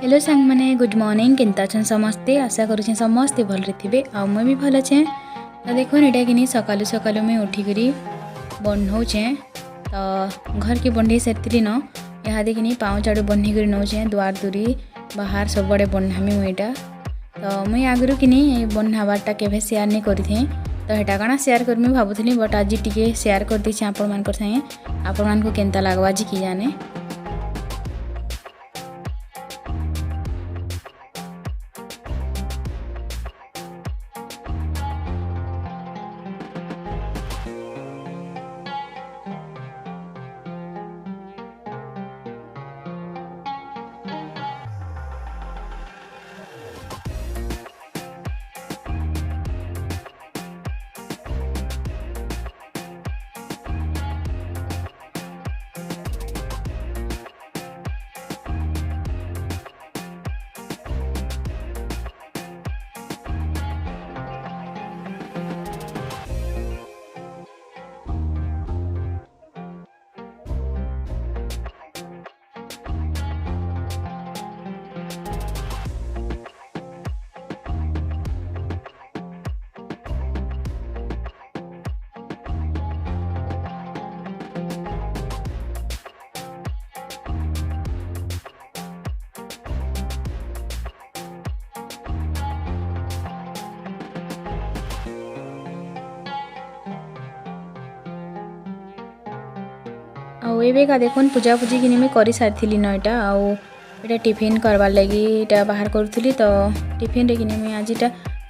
Hello सांग मैंने good morning केनता छन समस्ते आशा करुछे समस्ते भलरे थिबे आ मैं भी भल छे। तो देखो एटा कि सकालू सकालू मुई उठिकरी बन्हौचे तो घर के बंधे सारी न इहादे कि पाँव चाड़ू बन्ही कर नौचे दुआर दूरी बाहर सब बड़े बन्हामी मुईटा। तो मुई आगुरी कि बन्हाबारटा केवे सेयार नहीं करी तो हेटा काना सेयार करमी भावुली बट आज टी सेयार कर देछे आपण मान संगे आपण मान को केनता लागवा जी कि जाने। आबे का देखुन पूजा पूजी कि मुझे कर सारी न यहाँ आउटा टिफिन करवार लगी इटा बाहर करूली तो टिफिन रे कि मुझे आज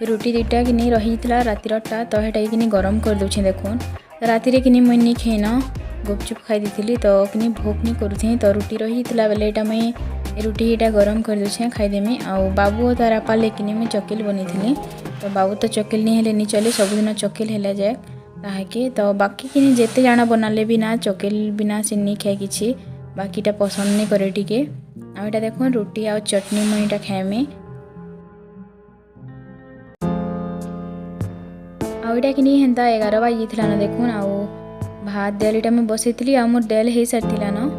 रुटी दुटा कि रही रातिरटा तो हेटा कि गरम कर दूचे देखुन। तो राति कि मुझे नहीं खेन गुपचुप खाई दी तो कि भोक नहीं करूँ तो रुटी रही बेले यहाँ मुई रुटी यहाँ गरम कर दूचे खाईदेमी। आउ बाबू और तार आपा लेकिन मुझे चकेल बनी तो बाबू तो चकेल नहीं हेले नहीं चले सबुदिन चकेल हेला जाए ताके तो बाकी कि जेते जाना बनाले भी ना चकेल बिना से नहीं खाए कि बाकीटा पसंद नहीं करे टिके आटा देखो रुटी आ चटनी मुईटा खाएमी आईटा कि हेन्ता 11 बाजी न देखुन आउ भात डेलीटा मुझे बसई आ मोर डेल हो सारी न।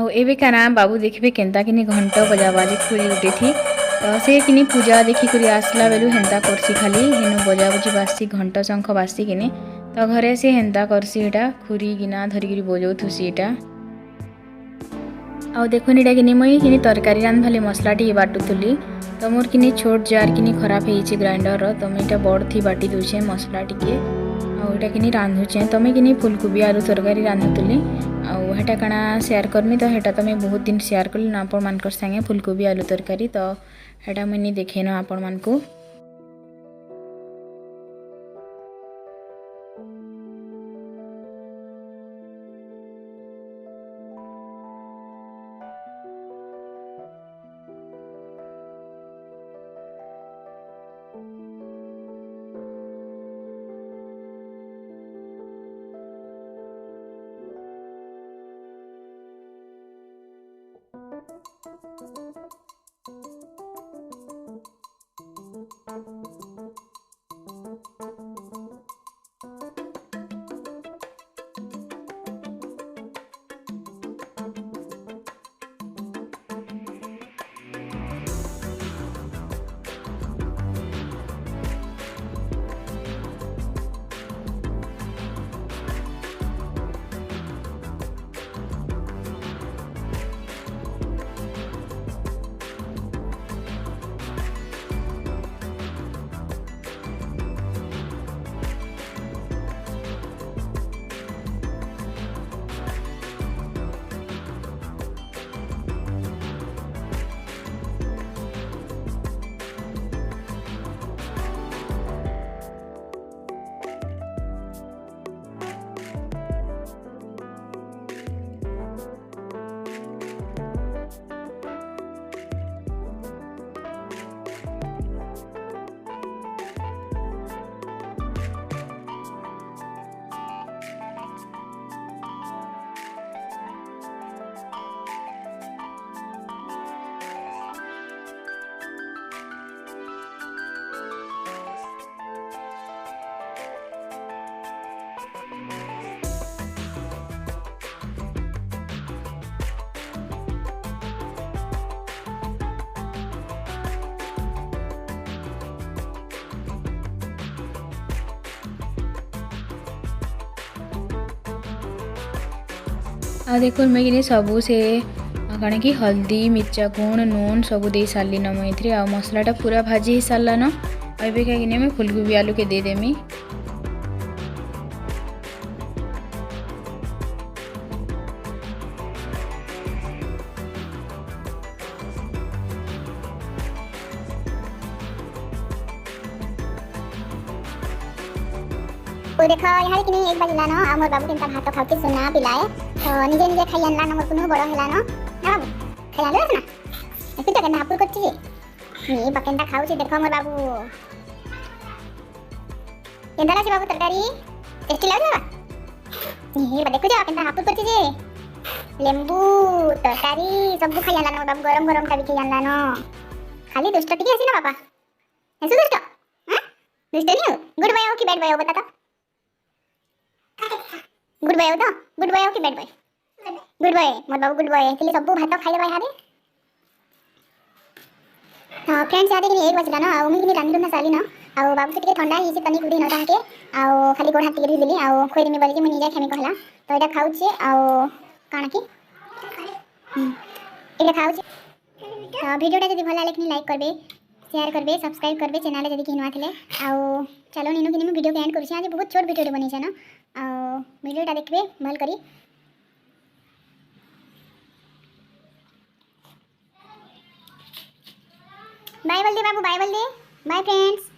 एबे का ना बाबू देखिए केन्ता कि घंट बजाबाजी खुरी उठी थी तो से कि पूजा देखिक आसला बेलू हेन्ता करसी खाली हेनु बजाबुजी बासी घंट शंख बासी कि तो घरे से हेन्ता करसी एटा खुरी गिना धरिकी बजाउथुसी एटा। आउ देखुन एटा कि मुई कि तरकारी रांध भाली मसला टी बाटुली तो मोर कि छोट जार कि खराब हो ग्राइंडर तो मुझे बड़ थी बाटी दूचे मसला टी आउटा कि रांधुचे तो मैं कि फुलकोबी आलू तरकारी रांधुली आटा काना सेयार करमी तो हेटा तो मैं बहुत दिन सेयार कली ना आपण मान संगे फुलकोबी आलू तरकारी तो हेटा मुझे देखे न आपण मान को। आ देखो मैं कि सबू से कण कि हल्दी मिर्चा गुण नून सब दे सारी न मुझे आ मसलाटा पूरा भाजी हो सारा न अबे कहीं मैं फुलकोबी आलू के देदेमी। तो देखो यहाँ कि नहीं एक बार लानो आ मोर बाबू केनता भात खाउके सुना पिलाए तो निजे निजे खाई अनला न मोर कुनु बड़ हेलानो ना बाबू खाई आलो ना एतु तो केना हापुर करछि नी बकेंदा खाउछि देखो मोर बाबू केनदा लाछि बाबू तरकारी टेस्टी लागला नी बा देखो जा केनदा हापुर करछि जे लेंबू तरकारी सब खाई अनला न बाबू गरम गरम का भी खाई अनला न खाली दुष्ट टिके हसी ना बाबा ऐसे दुष्ट हां दुष्ट नहीं हो गुड बॉय हो कि बैड बॉय हो बता तो गुड बॉय हो तो गुड बॉय हो कि बैड बॉय गुड बॉय मोर बाबू गुड बॉय तिले सब भात खाई देबा हारे हां फ्रेंड्स याद कि एक बजला ना आ उमी कि रांधि रुना साली ना आ बाबू के टिके ठंडा ही से तनी गुडी नटा के आ खाली गोड़ हाथ टिके दिली आ खोई देमी बोली कि मैं निजा खेमी कहला तो एटा खाउछे आ काना की एटा खाउछे तो वीडियोटा जदी भला लागले लाइक करबे शेयर करबे सब्सक्राइब करबे चैनल जदी कि नवा थिले आ चलो नीनु कि वीडियो के एंड करछि आज बहुत छोट वीडियो बनी छै ना आ वीडियोटा देखबे भल करी बाय बोल दे बाबू बाय बोल दे बाय फ्रेंड्स।